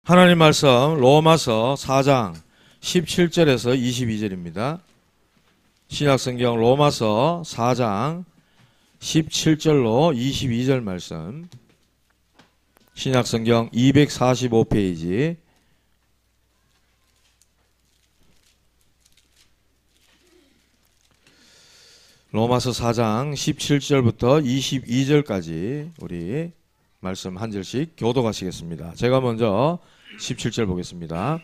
하나님 말씀 로마서 4장 17절에서 22절입니다. 신약성경 로마서 4장 17절로 22절 말씀, 신약성경 245페이지, 로마서 4장 17절부터 22절까지 우리 말씀 한 절씩 교독하시겠습니다. 제가 먼저 17절 보겠습니다.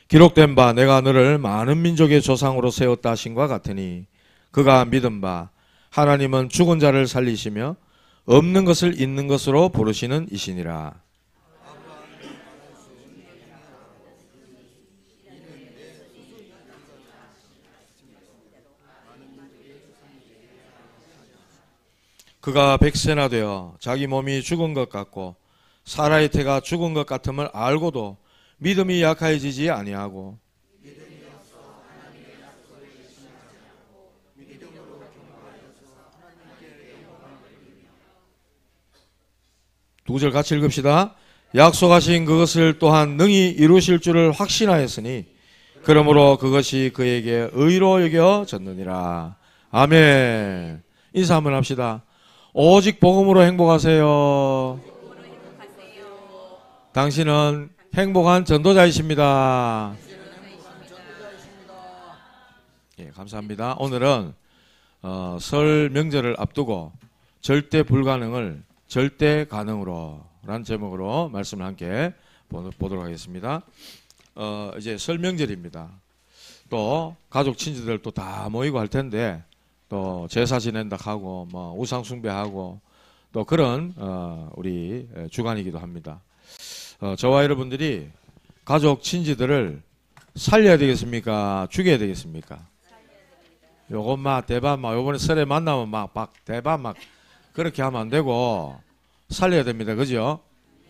기록된 바 내가 너를 많은 민족의 조상으로 세웠다 하신과 같으니 그가 믿은 바 하나님은 죽은 자를 살리시며 없는 것을 있는 것으로 부르시는 이시니라. 그가 백세나 되어 자기 몸이 죽은 것 같고 사라의 태가 죽은 것 같음을 알고도 믿음이 약해지지 아니하고 두 절 같이 읽읍시다. 약속하신 그것을 또한 능히 이루실 줄을 확신하였으니 그러므로 그것이 그에게 의로 여겨졌느니라. 아멘. 인사 한번 합시다. 오직 복음으로 행복하세요. 당신은 행복한 전도자이십니다. 예, 감사합니다. 오늘은 설 명절을 앞두고 절대 불가능을 절대 가능으로 라는 제목으로 말씀을 함께 보도록 하겠습니다. 이제 설 명절입니다. 또 가족 친지들 또 다 모이고 할 텐데 또 제사 지낸다 하고 뭐 우상 숭배하고 또 그런 우리 주간이기도 합니다. 저와 여러분들이 가족 친지들을 살려야 되겠습니까? 죽여야 되겠습니까? 요거 막 대박 막 요번에 설에 만나면 막 대박 막 그렇게 하면 안 되고 살려야 됩니다. 그죠?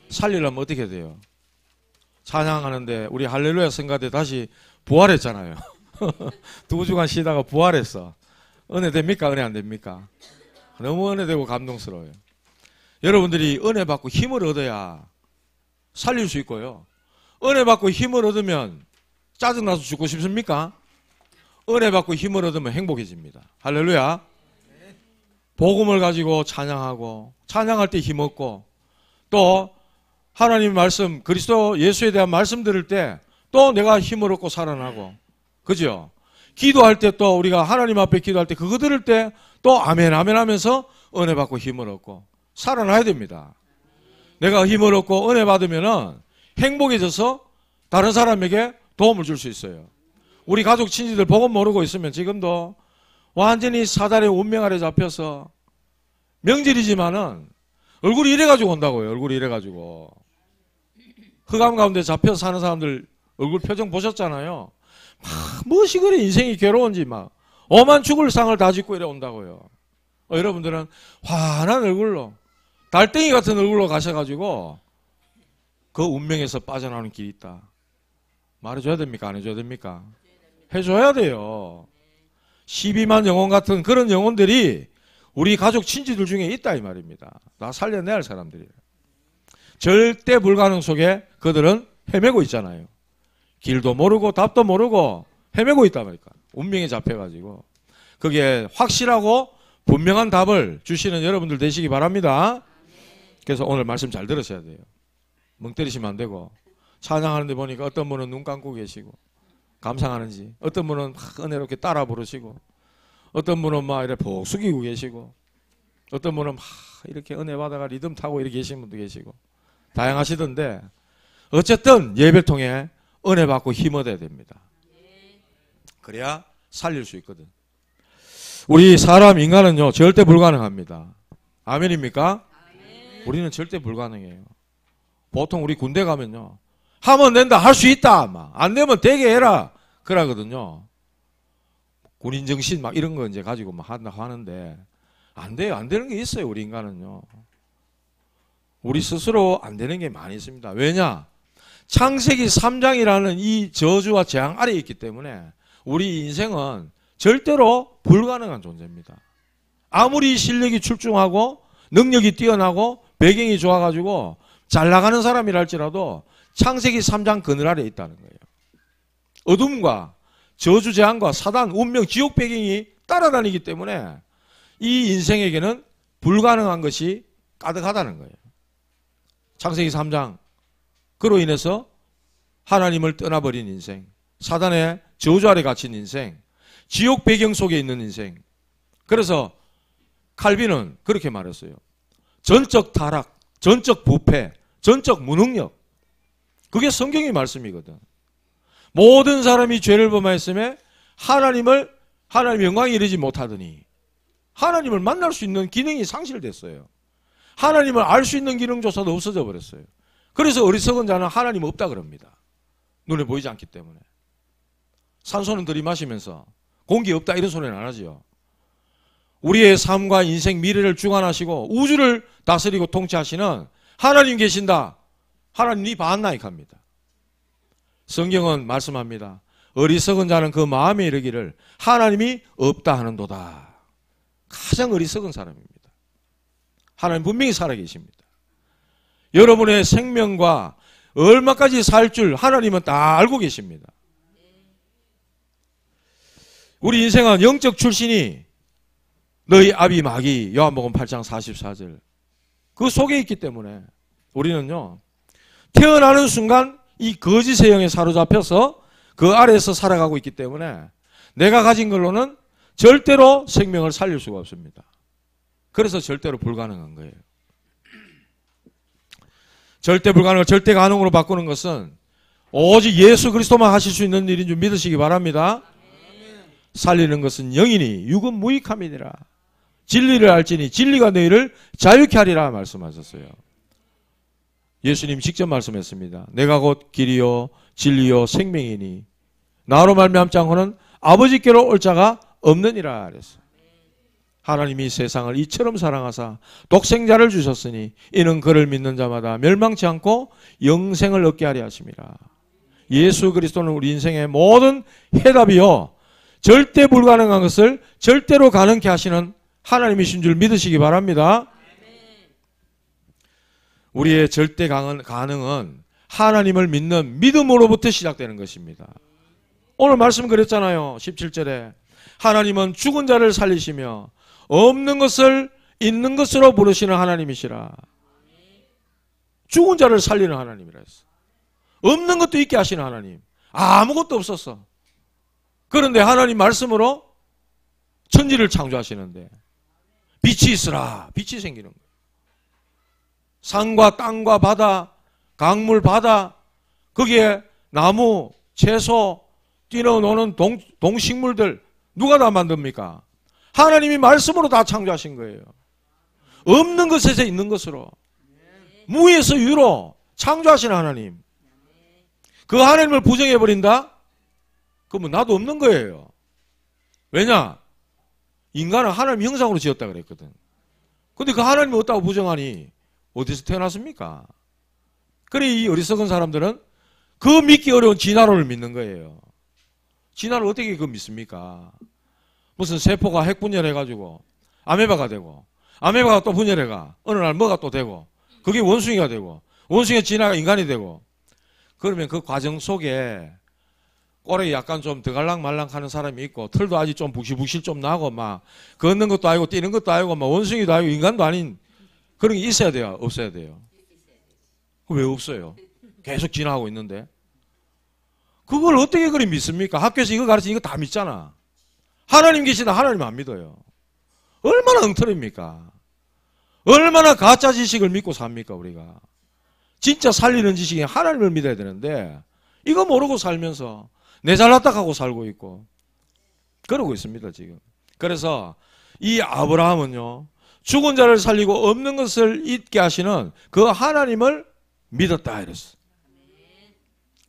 살리려면 어떻게 돼요? 찬양하는데 우리 할렐루야 성가대 다시 부활했잖아요. 2주간 쉬다가 부활했어. 은혜 됩니까? 은혜 안 됩니까? 너무 은혜되고 감동스러워요. 여러분들이 은혜 받고 힘을 얻어야 살릴 수 있고요. 은혜 받고 힘을 얻으면 짜증나서 죽고 싶습니까? 은혜 받고 힘을 얻으면 행복해집니다. 할렐루야. 복음을 가지고 찬양하고 찬양할 때 힘없고 또 하나님 말씀 그리스도 예수에 대한 말씀 들을 때 또 내가 힘을 얻고 살아나고 그죠? 기도할 때 또 우리가 하나님 앞에 기도할 때 그거 들을 때 또 아멘 아멘 하면서 은혜 받고 힘을 얻고 살아나야 됩니다. 내가 힘을 얻고 은혜 받으면은 행복해져서 다른 사람에게 도움을 줄 수 있어요. 우리 가족 친지들 복음 모르고 있으면 지금도 완전히 사단의 운명 아래 잡혀서 명절이지만은 얼굴이 이래가지고 온다고요. 얼굴이 이래가지고 흑암 가운데 잡혀서 사는 사람들 얼굴 표정 보셨잖아요. 막 무엇이 그래 인생이 괴로운지 막 오만 죽을 상을 다 짓고 이래 온다고요. 여러분들은 환한 얼굴로 달덩이 같은 얼굴로 가셔가지고 그 운명에서 빠져나오는 길이 있다. 말해줘야 됩니까? 안 해줘야 됩니까? 해줘야 돼요. 12만 영혼 같은 그런 영혼들이 우리 가족 친지들 중에 있다 이 말입니다. 나 살려내야 할 사람들이에요. 절대 불가능 속에 그들은 헤매고 있잖아요. 길도 모르고 답도 모르고 헤매고 있단 말이니까. 운명에 잡혀가지고 그게 확실하고 분명한 답을 주시는 여러분들 되시기 바랍니다. 그래서 오늘 말씀 잘 들으셔야 돼요. 멍 때리시면 안 되고 찬양하는데 보니까 어떤 분은 눈 감고 계시고 감상하는지 어떤 분은 은혜롭게 따라 부르시고 어떤 분은 막 이렇게 복 숙이고 계시고 어떤 분은 막 이렇게 은혜 받아가 리듬 타고 이렇게 계신 분도 계시고 다양하시던데 어쨌든 예배를 통해 은혜 받고 힘 얻어야 됩니다. 그래야 살릴 수 있거든. 우리 사람 인간은요 절대 불가능합니다. 아멘입니까? 아멘. 우리는 절대 불가능해요. 보통 우리 군대 가면요 하면 된다 할 수 있다 막 안 되면 되게 해라 그러거든요. 군인 정신 막 이런 거 이제 가지고 막 한다고 하는데 안 돼요. 안 되는 게 있어요. 우리 인간은요. 우리 스스로 안 되는 게 많이 있습니다. 왜냐? 창세기 3장이라는 이 저주와 재앙 아래에 있기 때문에 우리 인생은 절대로 불가능한 존재입니다. 아무리 실력이 출중하고 능력이 뛰어나고 배경이 좋아가지고 잘 나가는 사람이라 할지라도 창세기 3장 그늘 아래에 있다는 거예요. 어둠과 저주재앙과 사단, 운명, 지옥 배경이 따라다니기 때문에 이 인생에게는 불가능한 것이 가득하다는 거예요. 창세기 3장. 그로 인해서 하나님을 떠나버린 인생, 사단의 저주 아래 갇힌 인생, 지옥 배경 속에 있는 인생. 그래서 칼빈은 그렇게 말했어요. 전적 타락, 전적 부패, 전적 무능력. 그게 성경의 말씀이거든. 모든 사람이 죄를 범하였음에 하나님 영광에 이르지 못하더니 하나님을 만날 수 있는 기능이 상실됐어요. 하나님을 알 수 있는 기능조차도 없어져 버렸어요. 그래서 어리석은 자는 하나님 없다 그럽니다. 눈에 보이지 않기 때문에. 산소는 들이마시면서 공기 없다 이런 소리는 안 하지요. 우리의 삶과 인생 미래를 주관하시고 우주를 다스리고 통치하시는 하나님 계신다. 하나님이 봤나 이겁니다. 성경은 말씀합니다. 어리석은 자는 그 마음에 이르기를 하나님이 없다 하는도다. 가장 어리석은 사람입니다. 하나님 분명히 살아계십니다. 여러분의 생명과 얼마까지 살 줄 하나님은 다 알고 계십니다. 우리 인생은 영적 출신이 너희 아비 마귀 요한복음 8장 44절 그 속에 있기 때문에 우리는요 태어나는 순간 이 거짓의 영에 사로잡혀서 그 아래에서 살아가고 있기 때문에 내가 가진 걸로는 절대로 생명을 살릴 수가 없습니다. 그래서 절대로 불가능한 거예요. 절대 불가능을 절대 가능으로 바꾸는 것은 오직 예수 그리스도만 하실 수 있는 일인 줄 믿으시기 바랍니다. 살리는 것은 영이니 육은 무익함이니라. 진리를 알지니 진리가 너희를 자유케 하리라 말씀하셨어요. 예수님 직접 말씀했습니다. 내가 곧 길이요 진리요 생명이니 나로 말미암지 않고는 아버지께로 올 자가 없느니라 그랬어요. 하나님이 세상을 이처럼 사랑하사 독생자를 주셨으니 이는 그를 믿는 자마다 멸망치 않고 영생을 얻게 하려 하심이라. 예수 그리스도는 우리 인생의 모든 해답이요 절대 불가능한 것을 절대로 가능케 하시는 하나님이신 줄 믿으시기 바랍니다. 우리의 절대 가능은 하나님을 믿는 믿음으로부터 시작되는 것입니다. 오늘 말씀 그랬잖아요. 17절에 하나님은 죽은 자를 살리시며 없는 것을 있는 것으로 부르시는 하나님이시라. 죽은 자를 살리는 하나님이라 했어. 없는 것도 있게 하시는 하나님. 아무것도 없었어. 그런데 하나님 말씀으로 천지를 창조하시는데 빛이 있으라. 빛이 생기는 거예요. 산과 땅과 바다, 강물, 바다, 거기에 나무, 채소, 뛰어노는 동식물들 누가 다 만듭니까? 하나님이 말씀으로 다 창조하신 거예요. 없는 것에서 있는 것으로 무에서 유로 창조하신 하나님. 그 하나님을 부정해버린다? 그러면 나도 없는 거예요. 왜냐? 인간은 하나님 형상으로 지었다 그랬거든. 근데 그 하나님이 없다고 부정하니 어디서 태어났습니까? 그래 이 어리석은 사람들은 그 믿기 어려운 진화론을 믿는 거예요. 진화를 어떻게 그 믿습니까? 무슨 세포가 핵 분열해가지고 아메바가 되고 아메바가 또 분열해가 어느 날 뭐가 또 되고 그게 원숭이가 되고 원숭이의 진화가 인간이 되고 그러면 그 과정 속에 꼬리 약간 좀 드갈랑말랑 하는 사람이 있고 털도 아직 좀 북실북실 좀 나고 막 걷는 것도 아니고 뛰는 것도 아니고 막 원숭이도 아니고 인간도 아닌 그런 게 있어야 돼요? 없어야 돼요? 왜 없어요? 계속 진화하고 있는데 그걸 어떻게 그리 믿습니까? 학교에서 이거 가르치는 이거 다 믿잖아. 하나님 계시다 하나님 안 믿어요. 얼마나 엉터리입니까? 얼마나 가짜 지식을 믿고 삽니까 우리가? 진짜 살리는 지식이 하나님을 믿어야 되는데 이거 모르고 살면서 내 잘났다 하고 살고 있고 그러고 있습니다 지금. 그래서 이 아브라함은요 죽은 자를 살리고 없는 것을 있게 하시는 그 하나님을 믿었다 이랬어.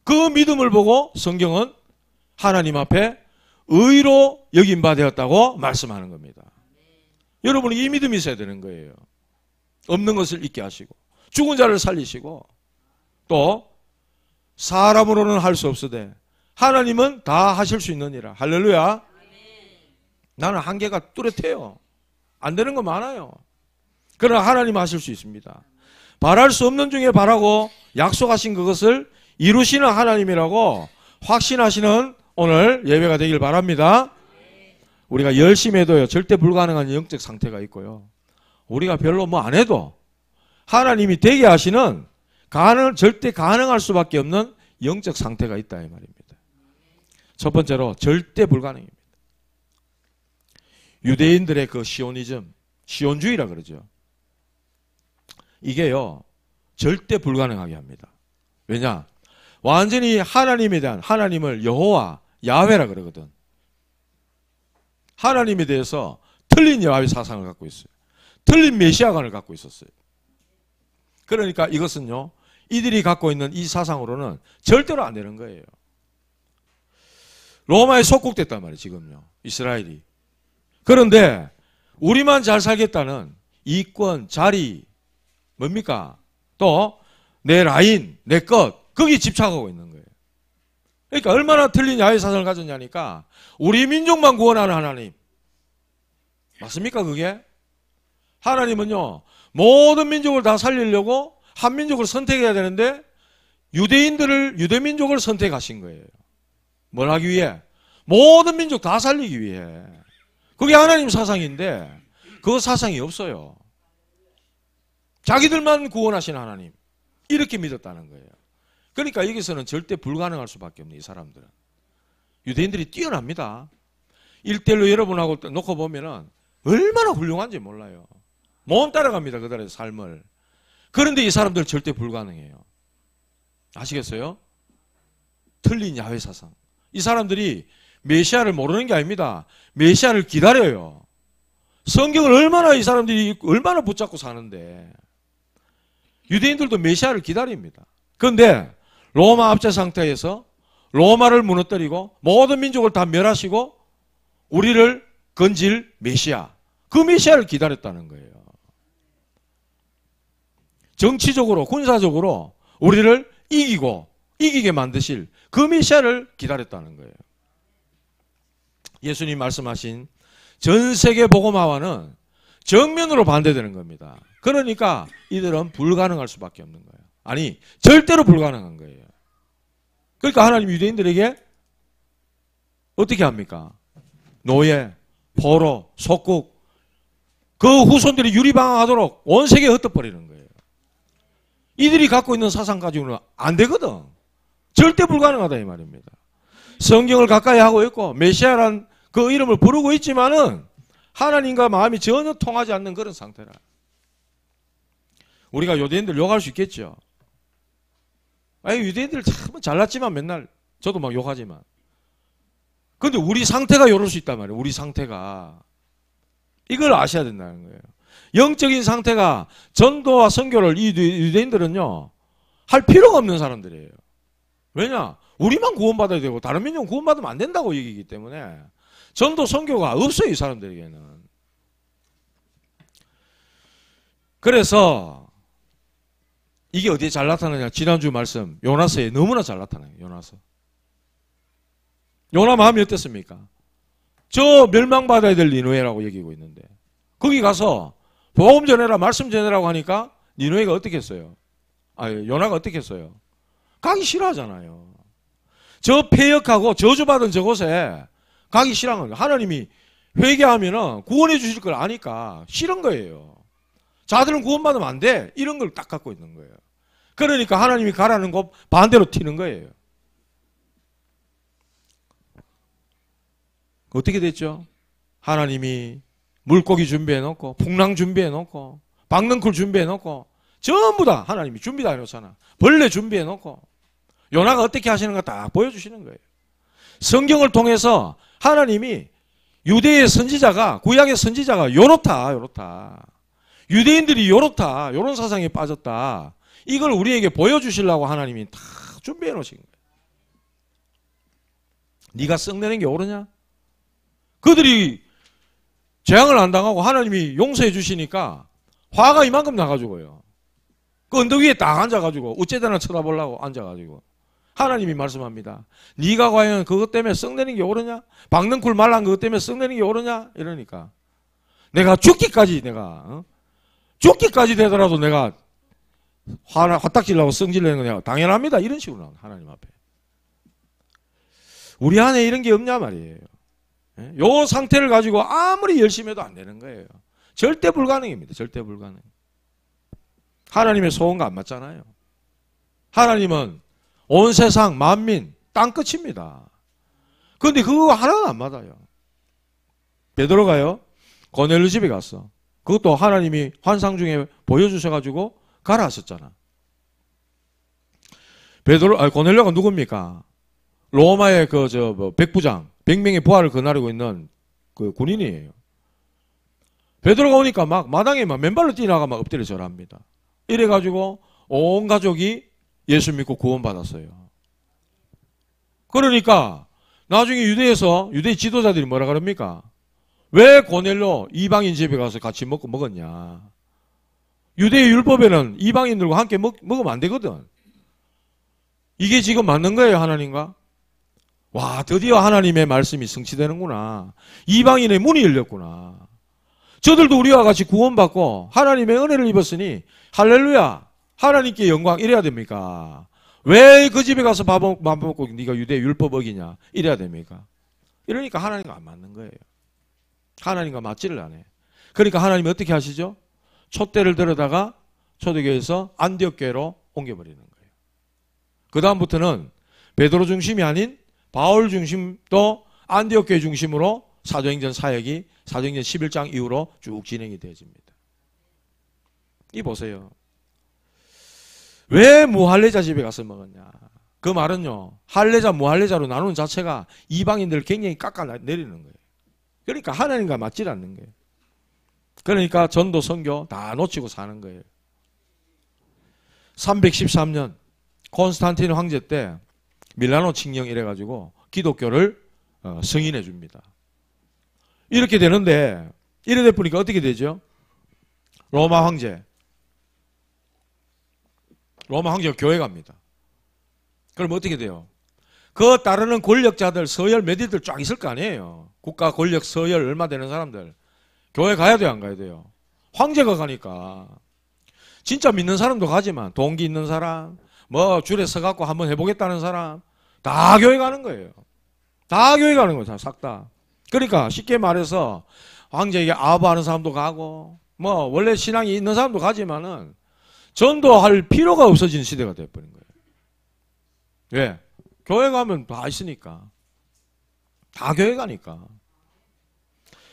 그 믿음을 보고 성경은 하나님 앞에 의로 여긴 바 되었다고 말씀하는 겁니다. 여러분은 이 믿음이 있어야 되는 거예요. 없는 것을 있게 하시고 죽은 자를 살리시고 또 사람으로는 할 수 없으되 하나님은 다 하실 수 있느니라. 할렐루야. 나는 한계가 뚜렷해요. 안 되는 거 많아요. 그러나 하나님 하실 수 있습니다. 바랄 수 없는 중에 바라고 약속하신 그것을 이루시는 하나님이라고 확신하시는 오늘 예배가 되길 바랍니다. 우리가 열심히 해도요, 절대 불가능한 영적 상태가 있고요. 우리가 별로 뭐 안 해도 하나님이 되게 하시는 절대 가능할 수밖에 없는 영적 상태가 있다 이 말입니다. 첫 번째로 절대 불가능입니다. 유대인들의 그 시오니즘, 시온주의라 그러죠. 이게요, 절대 불가능하게 합니다. 왜냐? 완전히 하나님에 대한, 하나님을 여호와, 야훼라 그러거든. 하나님에 대해서 틀린 야훼 사상을 갖고 있어요. 틀린 메시아관을 갖고 있었어요. 그러니까 이것은요, 이들이 갖고 있는 이 사상으로는 절대로 안 되는 거예요. 로마에 속국됐단 말이에요, 지금요. 이스라엘이. 그런데 우리만 잘 살겠다는 이권, 자리, 뭡니까? 또 내 라인, 내 것, 거기 집착하고 있는 거예요. 그러니까 얼마나 틀린 야훼 사상을 가졌냐니까 우리 민족만 구원하는 하나님. 맞습니까, 그게? 하나님은요, 모든 민족을 다 살리려고 한 민족을 선택해야 되는데 유대민족을 선택하신 거예요. 뭘 하기 위해? 모든 민족 다 살리기 위해. 그게 하나님 사상인데 그 사상이 없어요. 자기들만 구원하시는 하나님. 이렇게 믿었다는 거예요. 그러니까 여기서는 절대 불가능할 수밖에 없는 이 사람들은. 유대인들이 뛰어납니다. 1대1로 여러분하고 놓고 보면은 얼마나 훌륭한지 몰라요. 못 따라갑니다, 그들의 삶을. 그런데 이 사람들 절대 불가능해요. 아시겠어요? 틀린 야훼 사상. 이 사람들이 메시아를 모르는 게 아닙니다. 메시아를 기다려요. 성경을 얼마나 이 사람들이 얼마나 붙잡고 사는데. 유대인들도 메시아를 기다립니다. 그런데 로마 압제 상태에서 로마를 무너뜨리고 모든 민족을 다 멸하시고 우리를 건질 메시아. 그 메시아를 기다렸다는 거예요. 정치적으로, 군사적으로 우리를 이기게 만드실 그 메시아를 기다렸다는 거예요. 예수님 말씀하신 전 세계 복음화와는 정면으로 반대되는 겁니다. 그러니까 이들은 불가능할 수밖에 없는 거예요. 아니, 절대로 불가능한 거예요. 그러니까 하나님 유대인들에게 어떻게 합니까? 노예, 포로, 속국, 그 후손들이 유리방황하도록 온 세계에 흩어버리는 거예요. 이들이 갖고 있는 사상 가지고는 안 되거든. 절대 불가능하다 이 말입니다. 성경을 가까이 하고 있고 메시아란 그 이름을 부르고 있지만은 하나님과 마음이 전혀 통하지 않는 그런 상태라. 우리가 유대인들 욕할 수 있겠죠. 아니, 유대인들 참 잘났지만 맨날 저도 막 욕하지만. 근데 우리 상태가 이럴 수 있단 말이에요. 우리 상태가. 이걸 아셔야 된다는 거예요. 영적인 상태가 전도와 선교를 이 유대인들은요, 할 필요가 없는 사람들이에요. 왜냐? 우리만 구원받아야 되고 다른 민족은 구원받으면 안 된다고 얘기이기 때문에 전도 선교가 없어요, 이 사람들에게는. 그래서 이게 어디에 잘 나타나냐? 지난주 말씀 요나서에 너무나 잘 나타나요. 요나서. 요나 마음이 어땠습니까? 저 멸망받아야 될 니느웨라고 얘기하고 있는데 거기 가서 복음 전해라, 말씀 전해라고 하니까 니느웨가 어떻게 했어요? 요나가 어떻게 했어요? 가기 싫어하잖아요. 저 폐역하고 저주받은 저곳에 가기 싫어한 거예요. 하나님이 회개하면은 구원해 주실 걸 아니까 싫은 거예요. 자들은 구원받으면 안 돼. 이런 걸 딱 갖고 있는 거예요. 그러니까 하나님이 가라는 곳 반대로 튀는 거예요. 어떻게 됐죠? 하나님이 물고기 준비해놓고 풍랑 준비해놓고 박능쿨 준비해놓고 전부 다 하나님이 준비 다 해놓잖아. 벌레 준비해놓고 요나가 어떻게 하시는가 딱 보여주시는 거예요. 성경을 통해서 하나님이 유대의 선지자가, 구약의 선지자가 요렇다. 유대인들이 요렇다. 요런 사상에 빠졌다. 이걸 우리에게 보여주시려고 하나님이 다 준비해 놓으신 거예요. 네가 썩내는 게 옳으냐? 그들이 재앙을 안 당하고 하나님이 용서해 주시니까 화가 이만큼 나가지고요. 그 언덕 위에 딱 앉아가지고 어째다나 쳐다보려고 앉아가지고 하나님이 말씀합니다. 네가 과연 그것 때문에 썩내는 게 옳으냐? 박능쿨 말란 그것 때문에 썩내는 게 옳으냐? 이러니까 내가 죽기까지 되더라도 내가 화딱지려고 성질내는 거냐? 당연합니다. 이런 식으로 나옵니다. 하나님 앞에. 우리 안에 이런 게 없냐 말이에요. 요 상태를 가지고 아무리 열심히 해도 안 되는 거예요. 절대 불가능입니다. 절대 불가능. 하나님의 소원과 안 맞잖아요. 하나님은 온 세상 만민 땅끝입니다. 그런데 그거 하나는 안 맞아요. 베드로가요 고넬료 집에 갔어. 그것도 하나님이 환상 중에 보여주셔가지고 가라 하셨잖아. 고넬료가 누굽니까? 로마의 백부장, 100명의 부하를 거느리고 있는 그 군인이에요. 베드로가 오니까 막 마당에 막 맨발로 뛰어나가 막 엎드려 절합니다. 이래가지고 온 가족이 예수 믿고 구원받았어요. 그러니까 나중에 유대 지도자들이 뭐라 그럽니까? 왜 고넬료 이방인 집에 가서 같이 먹었냐? 유대의 율법에는 이방인들과 함께 먹으면 안 되거든. 이게 지금 맞는 거예요, 하나님과? 와, 드디어 하나님의 말씀이 성취되는구나. 이방인의 문이 열렸구나. 저들도 우리와 같이 구원받고 하나님의 은혜를 입었으니 할렐루야, 하나님께 영광 이래야 됩니까? 왜 그 집에 가서 밥 먹고 네가 유대 율법 어기냐 이래야 됩니까? 이러니까 하나님과 안 맞는 거예요. 하나님과 맞지를 않아요. 그러니까 하나님이 어떻게 하시죠? 촛대를 들여다가 초대교회에서 안디옥교회로 옮겨버리는 거예요. 그 다음부터는 베드로 중심이 아닌 바울 중심도 안디옥교회 중심으로 사도행전 사역이 사도행전 11장 이후로 쭉 진행이 되어집니다. 이 보세요. 왜 무할례자 집에 가서 먹었냐? 그 말은요, 할례자 무할례자로 나누는 자체가 이방인들을 굉장히 깎아내리는 거예요. 그러니까 하나님과 맞질 않는 거예요. 그러니까 전도 선교 다 놓치고 사는 거예요. 313년 콘스탄틴 황제 때 밀라노 칙령 이래가지고 기독교를 승인해 줍니다. 이렇게 되는데 이래 돼 보니까 어떻게 되죠? 로마 황제가 교회 갑니다. 그럼 어떻게 돼요? 그 따르는 권력자들, 서열 매디들 쫙 있을 거 아니에요. 국가 권력 서열 얼마 되는 사람들. 교회 가야 돼요, 안 가야 돼요? 황제가 가니까. 진짜 믿는 사람도 가지만 동기 있는 사람, 뭐 줄에 서갖고 한번 해보겠다는 사람 다 교회 가는 거예요. 다 교회 가는 거죠, 싹 다. 그러니까 쉽게 말해서 황제에게 아부하는 사람도 가고 뭐 원래 신앙이 있는 사람도 가지만은 전도할 필요가 없어지는 시대가 되어버린 거예요. 왜? 교회 가면 다 있으니까. 다 교회 가니까.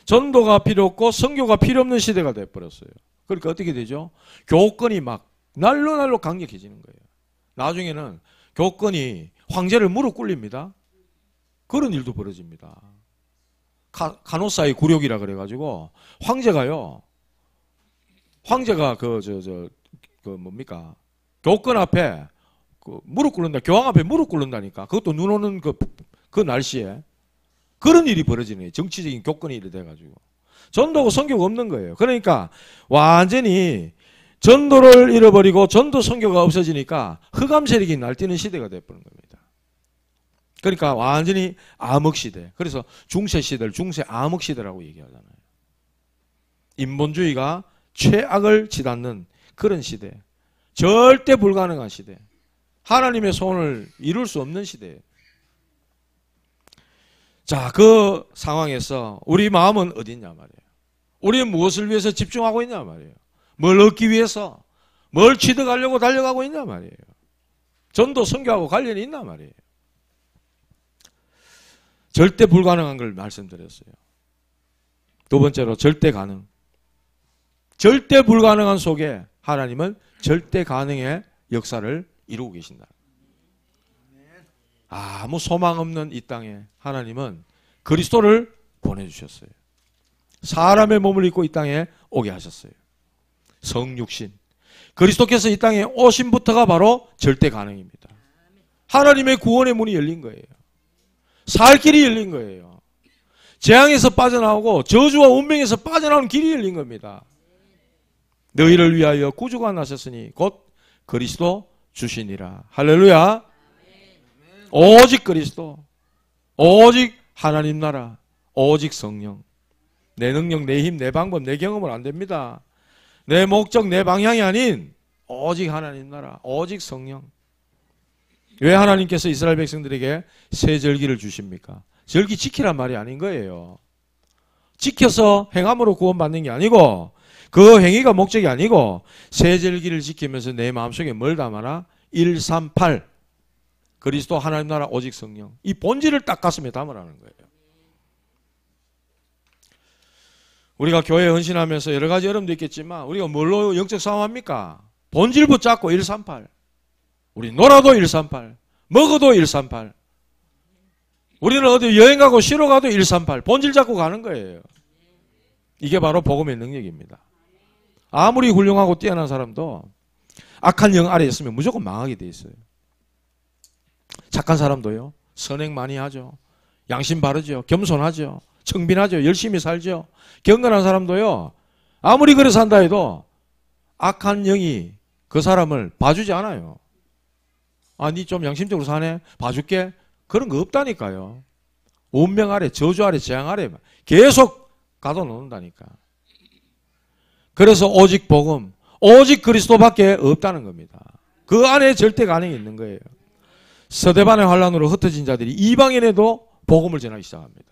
전도가 필요 없고 선교가 필요 없는 시대가 되어버렸어요. 그러니까 어떻게 되죠? 교권이 막 날로 강력해지는 거예요. 나중에는 교권이 황제를 무릎 꿇립니다. 그런 일도 벌어집니다. 카노사의 굴욕이라 그래가지고 황제가 뭡니까? 교권 앞에 무릎 꿇는다. 교황 앞에 무릎 꿇는다니까. 그것도 눈 오는 그 날씨에 그런 일이 벌어지는 거예요. 정치적인 교권이 이래 돼가지고 전도고 선교가 없는 거예요. 그러니까 완전히 전도를 잃어버리고 전도 선교가 없어지니까 흑암 세력이 날뛰는 시대가 돼버린 겁니다. 그러니까 완전히 암흑시대. 그래서 중세시대를 중세암흑시대라고 얘기하잖아요. 인본주의가 최악을 치닫는 그런 시대. 절대 불가능한 시대. 하나님의 소원을 이룰 수 없는 시대예요. 자, 그 상황에서 우리 마음은 어디 있냐 말이에요. 우리는 무엇을 위해서 집중하고 있냐 말이에요. 뭘 얻기 위해서, 뭘 취득하려고 달려가고 있냐 말이에요. 전도 선교하고 관련이 있나 말이에요. 절대 불가능한 걸 말씀드렸어요. 두 번째로 절대 가능. 절대 불가능한 속에 하나님은 절대 가능의 역사를 이루고 계신다. 아무 소망 없는 이 땅에 하나님은 그리스도를 보내주셨어요. 사람의 몸을 입고 이 땅에 오게 하셨어요. 성육신. 그리스도께서 이 땅에 오심부터가 바로 절대 가능입니다. 하나님의 구원의 문이 열린 거예요. 살 길이 열린 거예요. 재앙에서 빠져나오고 저주와 운명에서 빠져나오는 길이 열린 겁니다. 너희를 위하여 구주가 나셨으니 곧 그리스도 주시니라. 할렐루야. 오직 그리스도, 오직 하나님 나라, 오직 성령. 내 능력, 내 힘, 내 방법, 내 경험은 안 됩니다. 내 목적, 내 방향이 아닌 오직 하나님 나라, 오직 성령. 왜 하나님께서 이스라엘 백성들에게 새 절기를 주십니까? 절기 지키란 말이 아닌 거예요. 지켜서 행함으로 구원받는 게 아니고 그 행위가 목적이 아니고 새 절기를 지키면서 내 마음속에 뭘 담아라? 138 그리스도 하나님 나라 오직 성령. 이 본질을 딱 가슴에 담으라는 거예요. 우리가 교회에 헌신하면서 여러 가지 어려움도 있겠지만 우리가 뭘로 영적 싸움합니까? 본질 붙잡고 138. 우리 놀아도 138. 먹어도 138. 우리는 어디 여행 가고 쉬러 가도 138. 본질 잡고 가는 거예요. 이게 바로 복음의 능력입니다. 아무리 훌륭하고 뛰어난 사람도 악한 영 아래에 있으면 무조건 망하게 돼 있어요. 착한 사람도요. 선행 많이 하죠. 양심 바르죠. 겸손하죠. 청빈하죠. 열심히 살죠. 경건한 사람도요. 아무리 그래 산다 해도 악한 영이 그 사람을 봐주지 않아요. 아, 니 좀 양심적으로 사네? 봐줄게? 그런 거 없다니까요. 운명 아래, 저주 아래, 재앙 아래 계속 가둬놓는다니까. 그래서 오직 복음, 오직 그리스도밖에 없다는 겁니다. 그 안에 절대 가능이 있는 거예요. 서대반의 환란으로 흩어진 자들이 이방인에도 복음을 전하기 시작합니다.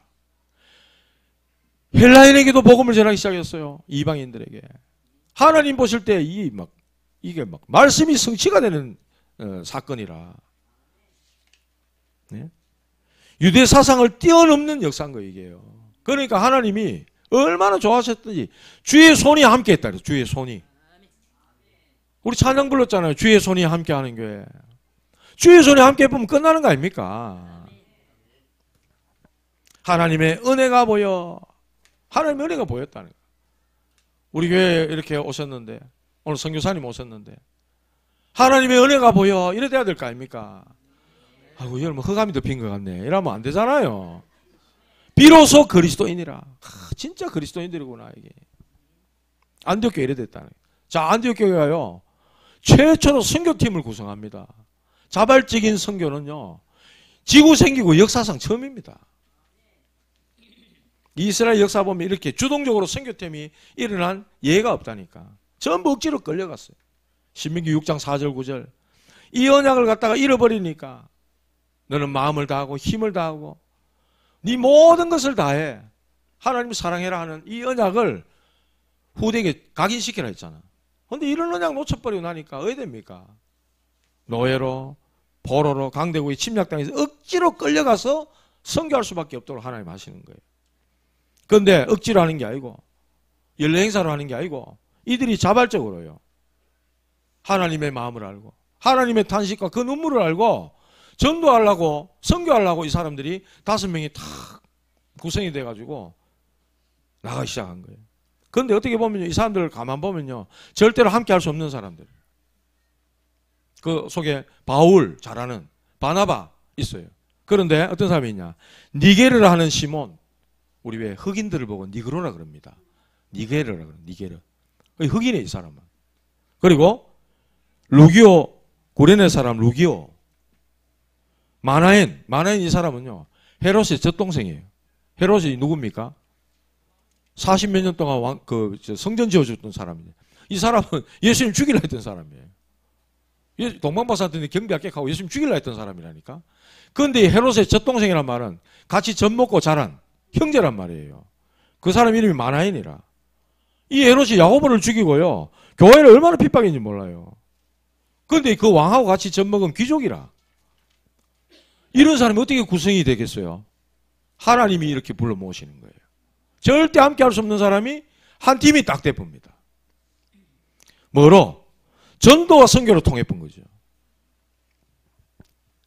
헬라인에게도 복음을 전하기 시작했어요. 이방인들에게. 하나님 보실 때 이게 말씀이 성취가 되는 사건이라. 네? 유대 사상을 뛰어넘는 역사인 거예요, 이게요. 그러니까 하나님이 얼마나 좋아하셨든지 주의 손이 함께 했다. 주의 손이. 우리 찬양 불렀잖아요. 주의 손이 함께 하는 교회. 주의 손이 함께 보면 끝나는 거 아닙니까? 하나님의 은혜가 보여. 하나님의 은혜가 보였다는 거예요. 우리 교회에 이렇게 오셨는데, 오늘 선교사님 오셨는데, 하나님의 은혜가 보여. 이래 돼야 될 거 아닙니까? 아이고, 여러분, 흑암이 덮인 것 같네. 이러면 안 되잖아요. 비로소 그리스도인이라. 진짜 그리스도인들이구나, 이게. 안디옥 교회 이래 됐다는 거예요. 자, 안디옥 교회가요, 최초로 선교팀을 구성합니다. 자발적인 선교는요, 지구 생기고 역사상 처음입니다. 이스라엘 역사 보면 이렇게 주동적으로 선교팀이 일어난 예가 없다니까. 전부 억지로 끌려갔어요. 신명기 6장 4절 9절. 이 언약을 갖다가 잃어버리니까 너는 마음을 다하고 힘을 다하고 네 모든 것을 다해 하나님을 사랑해라 하는 이 언약을 후대에게 각인시키라 했잖아. 그런데 이런 언약 놓쳐버리고 나니까 어디 됩니까? 노예로 포로로 강대국에 침략당해서 억지로 끌려가서 선교할 수밖에 없도록 하나님 하시는 거예요. 그런데 억지로 하는 게 아니고 연례 행사로 하는 게 아니고 이들이 자발적으로요. 하나님의 마음을 알고 하나님의 탄식과 그 눈물을 알고 전도하려고 선교하려고 이 사람들이 5명이 탁 구성이 돼가지고 나가기 시작한 거예요. 그런데 어떻게 보면요, 이 사람들을 가만 보면요, 절대로 함께 할 수 없는 사람들. 그 속에 바울 잘하는 바나바 있어요. 그런데 어떤 사람이 있냐? 니게르라 하는 시몬. 우리 왜 흑인들을 보고 니그로라 그럽니다. 니게르라 그래요. 니게르. 흑인에 이 사람은. 그리고 루기오 구레네 사람 루기오. 마나엔 이 사람은요, 헤롯의 젖동생이에요. 헤롯이 누굽니까? 40몇 년 동안 성전 지어줬던 사람이에요. 이 사람은 예수님 죽이려 했던 사람이에요. 동방박사한테 경비 합격하고 예수님 죽이려 했던 사람이라니까. 그런데 헤롯의 젖동생이란 말은 같이 젖 먹고 자란 형제란 말이에요. 그 사람 이름이 마나엔이라. 이 헤롯이 야고보를 죽이고요, 교회를 얼마나 핍박했는지 몰라요. 그런데 그 왕하고 같이 젖 먹은 귀족이라. 이런 사람이 어떻게 구성이 되겠어요? 하나님이 이렇게 불러 모으시는 거예요. 절대 함께 할 수 없는 사람이 한 팀이 딱 돼봅니다. 뭐로? 전도와 선교로 통해 본 거죠.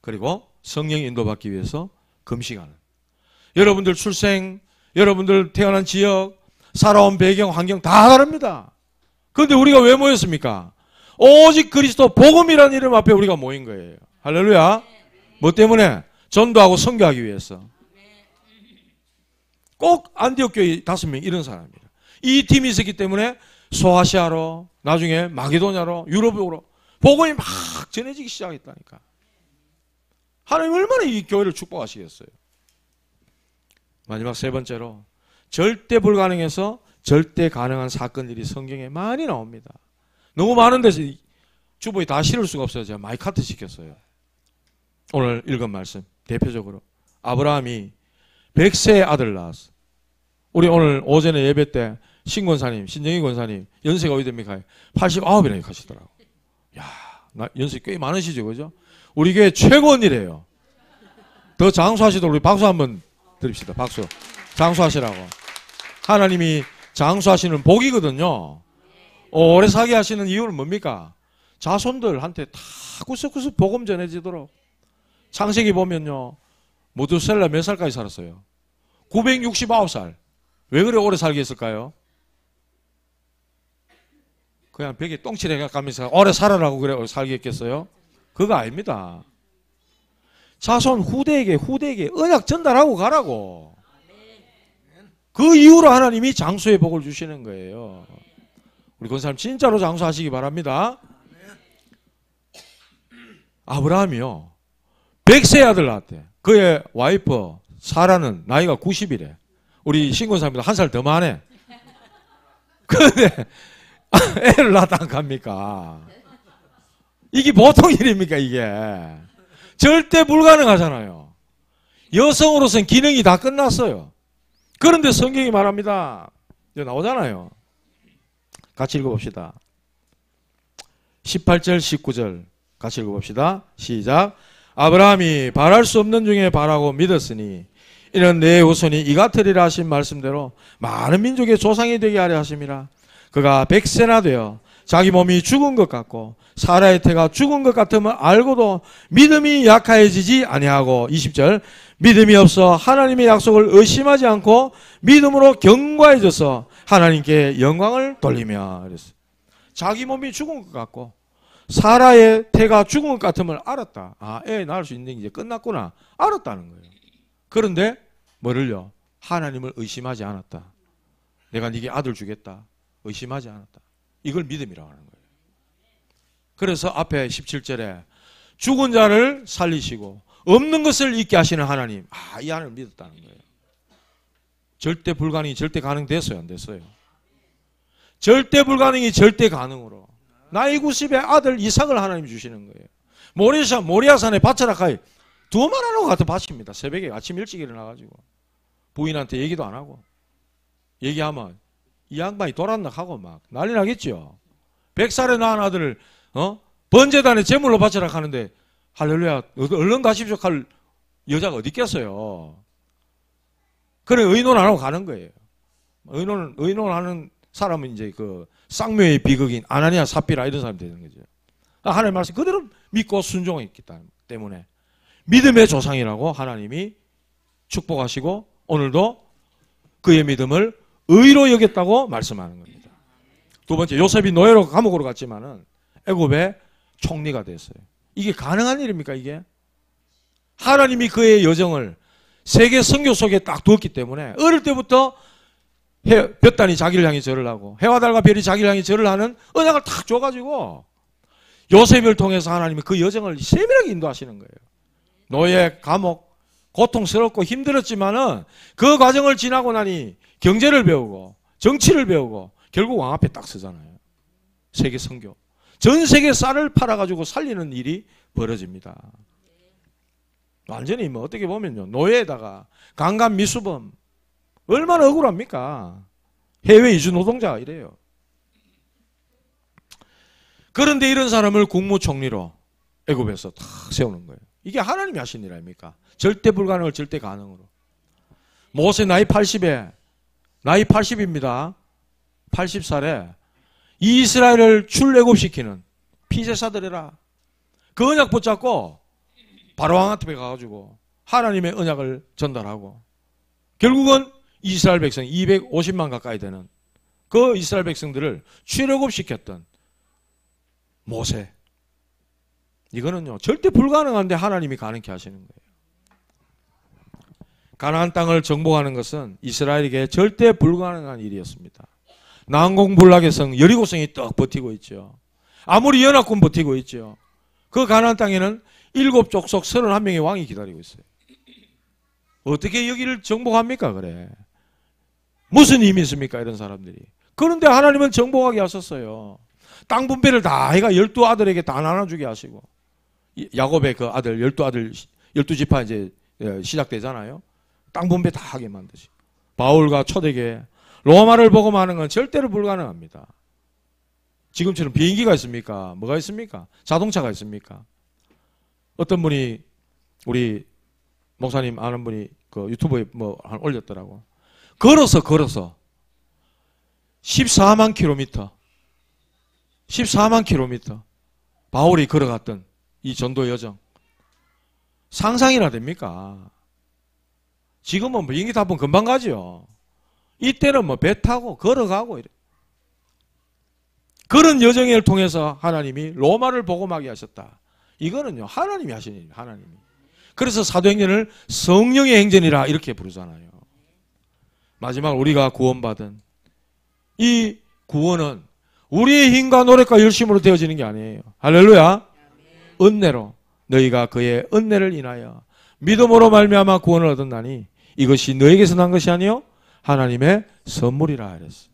그리고 성령의 인도받기 위해서 금식하는. 여러분들 출생, 여러분들 태어난 지역, 살아온 배경, 환경 다 다릅니다. 그런데 우리가 왜 모였습니까? 오직 그리스도 복음이라는 이름 앞에 우리가 모인 거예요. 할렐루야. 뭐 때문에? 전도하고 선교하기 위해서. 꼭 안디옥 교회 5명 이런 사람입니다. 이 팀이 있었기 때문에 소아시아로, 나중에 마게도냐로, 유럽으로 복음이 막 전해지기 시작했다니까. 하나님 얼마나 이 교회를 축복하시겠어요. 마지막 3번째로 절대 불가능해서 절대 가능한 사건들이 성경에 많이 나옵니다. 너무 많은 데서 주보에 다 실을 수가 없어요. 제가 많이 카트 시켰어요. 오늘 읽은 말씀 대표적으로 아브라함이 100세의 아들 낳았어. 우리 오늘 오전에 예배 때 신권사님, 신정희 권사님 연세가 어디 됩니까? 89이나 가시더라고. 야, 나 연세 꽤 많으시죠, 그죠? 우리 교회 최고 언니래요. 더 장수하시도록 우리 박수 한번 드립시다. 박수. 장수하시라고. 하나님이 장수하시는 복이거든요. 오래 사게 하시는 이유는 뭡니까? 자손들한테 다 구석구석 복음 전해지도록. 창세기 보면요, 모두셀라 몇 살까지 살았어요? 969살. 왜 그래 오래 살게 했을까요? 그냥 벽에 똥칠해 가면서 오래 살아라고 그래 살게 했겠어요? 그거 아닙니다. 자손 후대에게 언약 전달하고 가라고. 그 이유로 하나님이 장수의 복을 주시는 거예요. 우리 권사님 진짜로 장수하시기 바랍니다. 아브라함이요 100세의 아들 낳았대. 그의 와이프 사라는 나이가 90이래. 우리 신권사님보다 한 살 더 많네. 그런데 애를 낳다 안 갑니까? 이게 보통 일입니까 이게? 절대 불가능하잖아요. 여성으로서는 기능이 다 끝났어요. 그런데 성경이 말합니다. 여기 나오잖아요. 같이 읽어봅시다. 18절 19절 같이 읽어봅시다. 시작. 아브라함이 바랄 수 없는 중에 바라고 믿었으니 이는 내 후손이 이 같으리라 하신 말씀대로 많은 민족의 조상이 되게 하려 하심이라. 그가 100세나 되어 자기 몸이 죽은 것 같고 사라의 태가 죽은 것 같음을 알고도 믿음이 약해지지 아니하고 20절 믿음이 없어 하나님의 약속을 의심하지 않고 믿음으로 견고해져서 하나님께 영광을 돌리며 그랬어요. 자기 몸이 죽은 것 같고 사라의 태가 죽은 것 같음을 알았다. 아, 애 낳을 수 있는 게 이제 끝났구나. 알았다는 거예요. 그런데 뭐를요? 하나님을 의심하지 않았다. 내가 네게 아들 주겠다. 의심하지 않았다. 이걸 믿음이라고 하는 거예요. 그래서 앞에 17절에 죽은 자를 살리시고 없는 것을 있게 하시는 하나님. 아, 이 하나님을 믿었다는 거예요. 절대 불가능이 절대 가능 됐어요? 안 됐어요? 절대 불가능이 절대 가능으로. 나이 90의 아들 이삭을 하나님이 주시는 거예요. 모리아산에 바쳐라카이 두만하는 같은 밭입니다. 새벽에 아침 일찍 일어나가지고 부인한테 얘기도 안 하고 얘기하면 이 양반이 돌았나 하고 막 난리 나겠죠. 100살에 낳은 아들을 번제단에 제물로 바쳐라 하는데 할렐루야 얼른 가십시오 할 여자가 어디 있겠어요. 그래 의논 안 하고 가는 거예요. 의논하는 사람은 이제 그 쌍묘의 비극인 아나니아 삽비라 이런 사람이 되는 거죠. 하나님의 말씀 그대로 믿고 순종했기 때문에 믿음의 조상이라고 하나님이 축복하시고 오늘도 그의 믿음을 의로 여겼다고 말씀하는 겁니다. 두 번째, 요셉이 노예로 감옥으로 갔지만은 애굽의 총리가 됐어요. 이게 가능한 일입니까 이게? 하나님이 그의 여정을 세계 선교 속에 딱 두었기 때문에 어릴 때부터 볕단이 자기를 향해 절을 하고 해와 달과 별이 자기를 향해 절을 하는 언약을 탁 줘가지고 요셉을 통해서 하나님이 그 여정을 세밀하게 인도하시는 거예요. 노예, 감옥, 고통스럽고 힘들었지만은 그 과정을 지나고 나니 경제를 배우고 정치를 배우고 결국 왕 앞에 딱 서잖아요. 세계 선교. 전 세계 쌀을 팔아가지고 살리는 일이 벌어집니다. 완전히 뭐 어떻게 보면요. 노예에다가 강간 미수범. 얼마나 억울합니까? 해외 이주 노동자가 이래요. 그런데 이런 사람을 국무총리로 애굽에서 탁 세우는 거예요. 이게 하나님이 하신 일 아닙니까? 절대 불가능을 절대 가능으로. 모세 나이 80입니다. 80살에 이스라엘을 출애굽시키는 피제사들이라. 그 언약 붙잡고 바로 왕 앞에 가가지고 하나님의 언약을 전달하고 결국은 이스라엘 백성 250만 가까이 되는 그 이스라엘 백성들을 출애굽시켰던 모세. 이거는요 절대 불가능한데 하나님이 가능케 하시는 거예요. 가나안 땅을 정복하는 것은 이스라엘에게 절대 불가능한 일이었습니다. 난공불락의 성 여리고성이 떡 버티고 있죠. 아무리 연합군 버티고 있죠. 그 가나안 땅에는 7족속 31명의 왕이 기다리고 있어요. 어떻게 여기를 정복합니까? 그래. 무슨 힘이 있습니까? 이런 사람들이. 그런데 하나님은 정복하게 하셨어요. 땅 분배를 다 해가 12아들에게 다 나눠주게 하시고, 야곱의 그 아들 12아들 12지파 이제 시작되잖아요. 땅 분배 다 하게 만드시고, 바울과 초대교회 로마를 보고 하는 건 절대로 불가능합니다. 지금처럼 비행기가 있습니까? 뭐가 있습니까? 자동차가 있습니까? 어떤 분이, 우리 목사님 아는 분이 그 유튜브에 뭐 올렸더라고. 걸어서 14만 킬로미터 바울이 걸어갔던 이 전도 여정, 상상이나 됩니까? 지금은 비행기 타면 금방 가죠. 이때는 뭐 배 타고 걸어가고 이래. 그런 여정을 통해서 하나님이 로마를 복음하게 하셨다. 이거는요, 하나님이 하신 일이에요. 하나님이. 그래서 사도행전을 성령의 행전이라 이렇게 부르잖아요. 마지막 우리가 구원받은 이 구원은 우리의 힘과 노력과 열심으로 되어지는 게 아니에요. 할렐루야. 은혜로 너희가 그의 은혜를 인하여 믿음으로 말미암아 구원을 얻었나니 이것이 너에게서 난 것이 아니요 하나님의 선물이라 그랬어.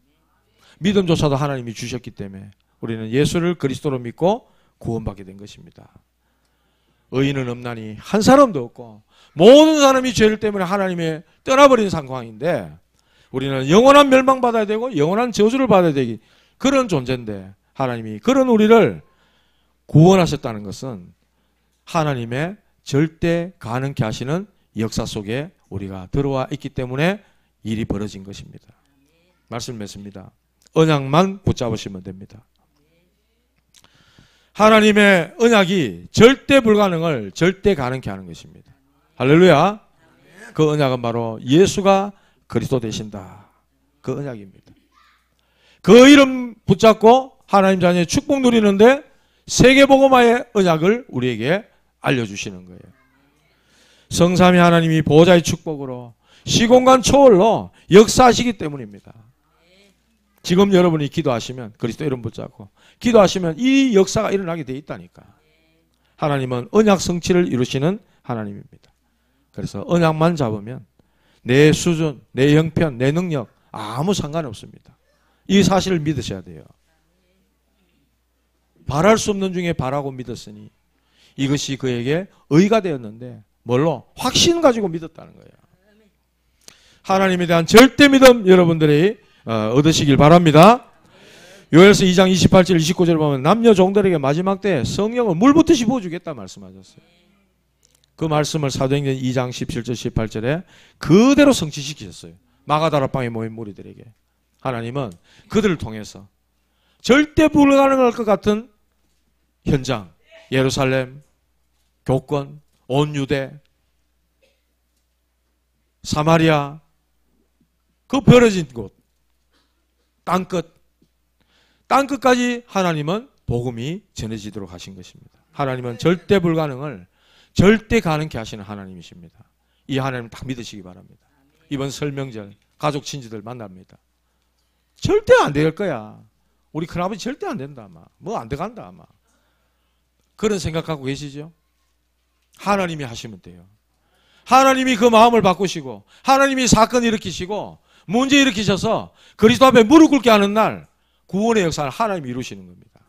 믿음조차도 하나님이 주셨기 때문에 우리는 예수를 그리스도로 믿고 구원받게 된 것입니다. 의인은 없나니 한 사람도 없고 모든 사람이 죄를 때문에 하나님의 떠나버린 상황인데 우리는 영원한 멸망받아야 되고 영원한 저주를 받아야 되기 그런 존재인데 하나님이 그런 우리를 구원하셨다는 것은 하나님의 절대 가능케 하시는 역사 속에 우리가 들어와 있기 때문에 일이 벌어진 것입니다. 말씀 맺습니다. 언약만 붙잡으시면 됩니다. 하나님의 언약이 절대 불가능을 절대 가능케 하는 것입니다. 할렐루야. 그 언약은 바로 예수가 그리스도 되신다. 그 언약입니다. 그 이름 붙잡고 하나님 자녀의 축복 누리는데 세계복음화의 언약을 우리에게 알려주시는 거예요. 성삼위 하나님이 보호자의 축복으로 시공간 초월로 역사하시기 때문입니다. 지금 여러분이 기도하시면 그리스도 이름 붙잡고 기도하시면 이 역사가 일어나게 돼 있다니까. 하나님은 언약 성취를 이루시는 하나님입니다. 그래서 언약만 잡으면 내 수준, 내 형편, 내 능력 아무 상관이 없습니다. 이 사실을 믿으셔야 돼요. 바랄 수 없는 중에 바라고 믿었으니 이것이 그에게 의가 되었는데 뭘로? 확신 가지고 믿었다는 거예요. 하나님에 대한 절대 믿음 여러분들이 얻으시길 바랍니다. 요엘서 2장 28절 29절 보면 남녀 종들에게 마지막 때 성령을 물붓듯이 부어주겠다 말씀하셨어요. 그 말씀을 사도행전 2장 17절 18절에 그대로 성취시키셨어요. 마가다락방에 모인 무리들에게. 하나님은 그들을 통해서 절대 불가능할 것 같은 현장, 예루살렘, 교권, 온 유대, 사마리아, 그 벌어진 곳, 땅끝까지 하나님은 복음이 전해지도록 하신 것입니다. 하나님은 절대 불가능을 절대 가능케 하시는 하나님이십니다. 이 하나님 딱 믿으시기 바랍니다. 이번 설명절 가족 친지들 만납니다. 절대 안 될 거야. 우리 큰아버지 절대 안 된다 아마. 뭐 안 돼간다 아마. 그런 생각하고 계시죠? 하나님이 하시면 돼요. 하나님이 그 마음을 바꾸시고 하나님이 사건 일으키시고 문제 일으키셔서 그리스도 앞에 무릎 꿇게 하는 날 구원의 역사를 하나님이 이루시는 겁니다.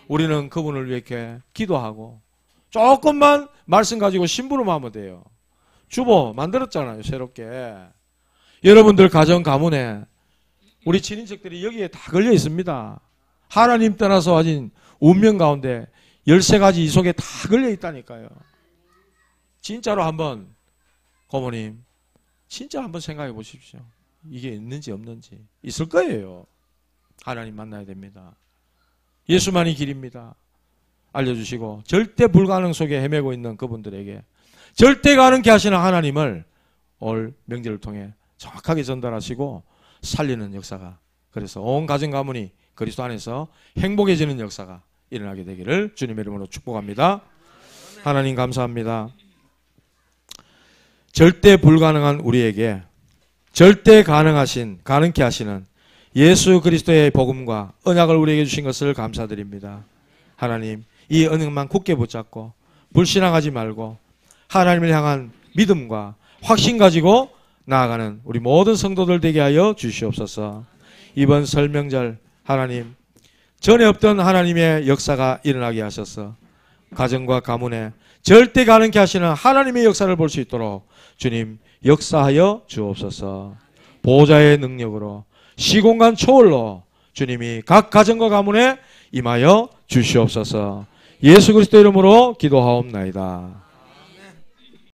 우리는 그분을 위해 이렇게 기도하고 조금만 말씀 가지고 심부름 하면 돼요. 주보 만들었잖아요. 새롭게. 여러분들 가정 가문에 우리 친인척들이 여기에 다 걸려 있습니다. 하나님 떠나서 가진 운명 가운데 13가지 이 속에 다 걸려 있다니까요. 진짜로 한번 고모님 진짜 한번 생각해 보십시오. 이게 있는지 없는지. 있을 거예요. 하나님 만나야 됩니다. 예수만이 길입니다. 알려주시고 절대 불가능 속에 헤매고 있는 그분들에게 절대 가능케 하시는 하나님을 올 명절을 통해 정확하게 전달하시고 살리는 역사가, 그래서 온 가정 가문이 그리스도 안에서 행복해지는 역사가 일어나게 되기를 주님의 이름으로 축복합니다. 하나님 감사합니다. 절대 불가능한 우리에게 절대 가능케 하시는 예수 그리스도의 복음과 언약을 우리에게 주신 것을 감사드립니다. 하나님, 이 언약만 굳게 붙잡고 불신앙하지 말고 하나님을 향한 믿음과 확신 가지고 나아가는 우리 모든 성도들 되게 하여 주시옵소서. 이번 설명절 하나님 전에 없던 하나님의 역사가 일어나게 하셔서 가정과 가문에 절대 가능케 하시는 하나님의 역사를 볼 수 있도록 주님 역사하여 주옵소서. 보호자의 능력으로 시공간 초월로 주님이 각 가정과 가문에 임하여 주시옵소서. 예수 그리스도 이름으로 기도하옵나이다.